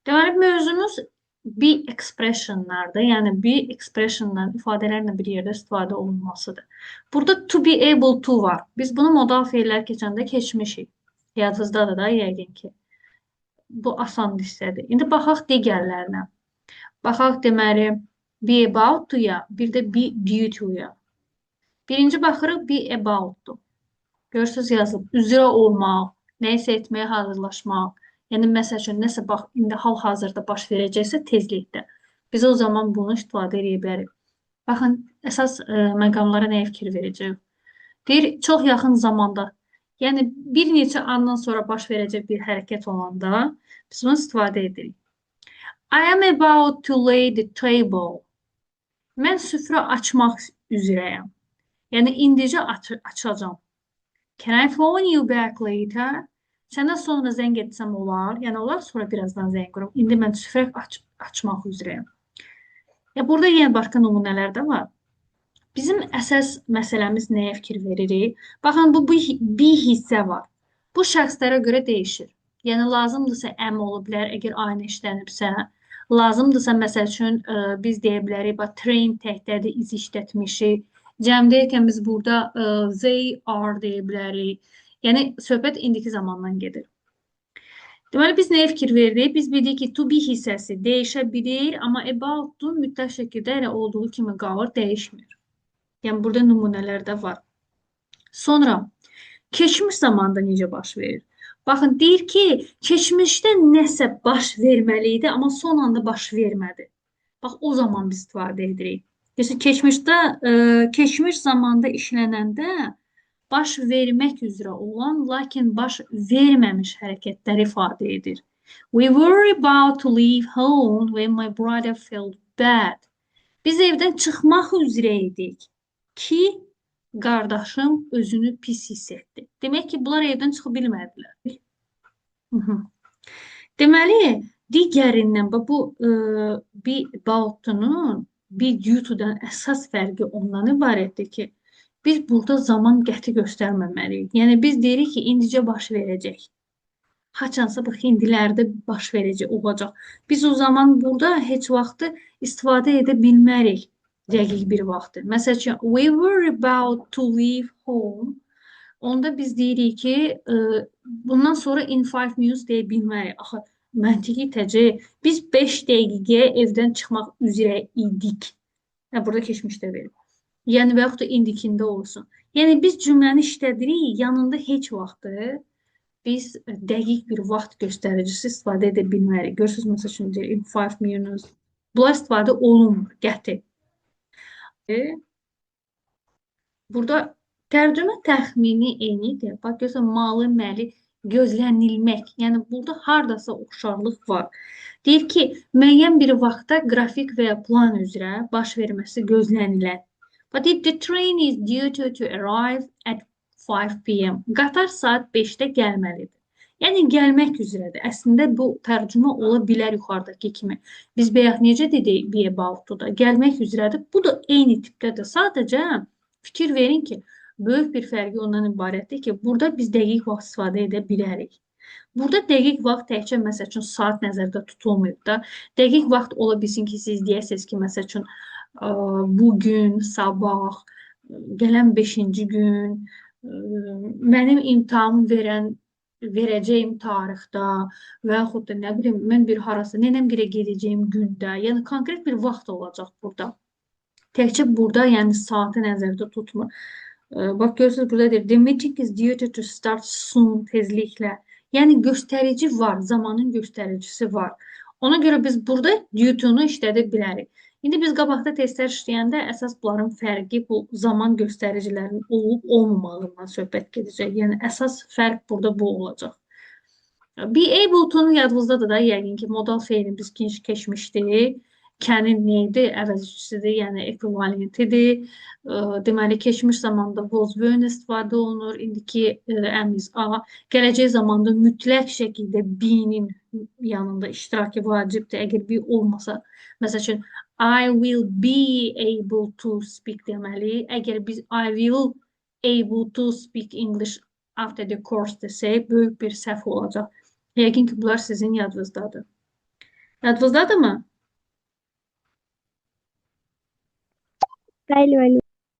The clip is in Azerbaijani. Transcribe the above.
Deməli, mövzumuz be expressionlardır. Yəni, be expressionların ifadələrlə bir yerdə istifadə olunmasıdır. Burada to be able to var. Biz bunu modal feillər keçəndə keçmişik. Yadınızdadır da, yəqin ki. Bu asan hissədir. İndi baxaq digərlərinə. Baxaq deməli, be about to-ya, bir də be due to-ya. Birinci baxırıq be about-dur. Görürsüz yazılıb. Üzrə olmaq, nəyisə etməyə hazırlaşmaq. Yəni, məsəl üçün, nəsə bax, indi hal-hazırda baş verəcəksə tezlikdə. Biz o zaman bunu istifadə edə bilərik. Baxın, əsas məqamlara nəyə fikir verəcək? Deyir, çox yaxın zamanda. Yəni, bir neçə andan sonra baş verəcək bir hərəkət olanda biz bunu istifadə edirik. I am about to lay the table. Mən süfrə açmaq üzrəyəm. Yəni, indicə açacağam. Can I phone you back later? Sənə sonra zəng etsəm olar? Yəni, olar sonra birazdan zəng qurum. İndi mən süfrə açmaq üzrəyəm. Ya, burada yenə başqa nümunələr də var. Bizim əsas məsələmiz nəyə fikir veririk? Baxın, bu bir hissə var. Bu şəxslərə görə dəyişir. Yəni, lazımdırsa am ola bilər, əgər aynı işlənibsə. Lazımdırsa, məsəl üçün, biz deyə bilərik, train təkdədir, iz işlətmişik. Cəmdəykən biz burada they are deyə bilərik. Yəni, söhbət indiki zamandan gedir. Deməli, biz nəyə fikir verdik? Biz bildik ki, to be hissəsi dəyişə bilir, amma about-dur mütləq şəkildə elə olduğu kimi qalır, dəyişmir. Yəni, burada nümunələr də var. Sonra, keçmiş zamanda necə baş verir? Baxın, deyir ki, keçmişdə nəsə baş verməli idi, amma son anda baş vermədi. Bax, o zaman biz istifadə edirik. Keçmiş zamanda işlənəndə baş vermək üzrə olan, lakin baş verməmiş hərəkətləri ifadə edir. We were about to leave home when my brother felt bad. Biz evdən çıxmaq üzrə idik ki, qardaşım özünü pis hiss etdi. Demək ki, bunlar evdən çıxa bilmədilər. Deməli, digərindən bu be about-unun be due to-dan əsas fərqi ondan ibarətdir ki, biz burada zaman qəti göstərməməliyik. Yəni, biz deyirik ki, indicə baş verəcək. Haçansa bax, indilərdə baş verəcək, olacaq. Biz o zaman burada heç vaxtı istifadə edə bilmərik dəqiq bir vaxtı. Məsəl üçün, we were about to leave home. Onda biz deyirik ki, bundan sonra in 5 minutes deyə bilmərik. Axı, məntiqi təcə, biz 5 dəqiqəyə evdən çıxmaq üzrə idik. Burada keçmişdə verir. Yəni, və yaxud da indikində olsun. Yəni, biz cümləni işlədirik, yanında heç vaxtı biz dəqiq bir vaxt göstəricisi istifadə edə bilmərik. Görürsünüz, məsəl üçün, in 5 minutes. Bunlar istifadə olunmur, qəti. Burada tərcümə təxmini eynidir. Bax, görürsən, malı, məli, gözlənilmək. Yəni, burada haradasa oxşarlıq var. Deyir ki, müəyyən bir vaxtda qrafik və ya plan üzrə baş verməsi gözlənilən. But if the train is due to arrive at 5 p.m. Qatar saat 5-də gəlməlidir. Yəni, gəlmək üzrədir. Əslində, bu tərcümə ola bilər yuxarıdakı kimi. Biz bayaq necə dedik be about-da? Gəlmək üzrədir. Bu da eyni tipdədir. Sadəcə fikir verin ki, böyük bir fərqi ondan ibarətdir ki, burada biz dəqiq vaxt istifadə edə bilərik. Burada dəqiq vaxt təkcə, məsəl üçün, saat nəzərdə tutulmayıb da. Dəqiq vaxt ola bilsin ki, siz deyəsiniz ki, məsəl üçün, bugün, sabah, gələn 5-ci gün, mənim imtahanımı verəcəyim tarixdə və yaxud da, nə bilim, mən bir harası, nənəmgirə gedəcəyim gündə, yəni konkret bir vaxt olacaq burada. Təkcə burada, yəni saatı nəzərdə tutmur. Bax, görürsünüz, burada deyir, the meeting is due to start soon, tezliklə. Yəni, göstərici var, zamanın göstəricisi var. Ona görə biz burada due to-nu işlədə bilərik. İndi biz qabaqda testlər işləyəndə əsas bunların fərqi bu zaman göstəricilərinin olub-olmamağından söhbət gedəcək. Yəni, əsas fərq burada bu olacaq. Be able to-nu yadınızdadır da, yəqin ki, modal feilin biz keçmişdik. Can-in neydi? Əvəzçisidir, yəni ekvivalentidir. Deməli, keçmiş zamanda was were istifadə olunur. İndiki əmiz A. Gələcək zamanda mütləq şəkildə be-nin yanında iştirakı vacibdir. Əgər be olmasa, məsəl üçün, I will be able to speak deməli. Əgər biz I will able to speak English after the course desək, böyük bir səhv olacaq. Yəqin ki, bunlar sizin yadınızdadır. Yadınızdadır mı? Bəli, bəli.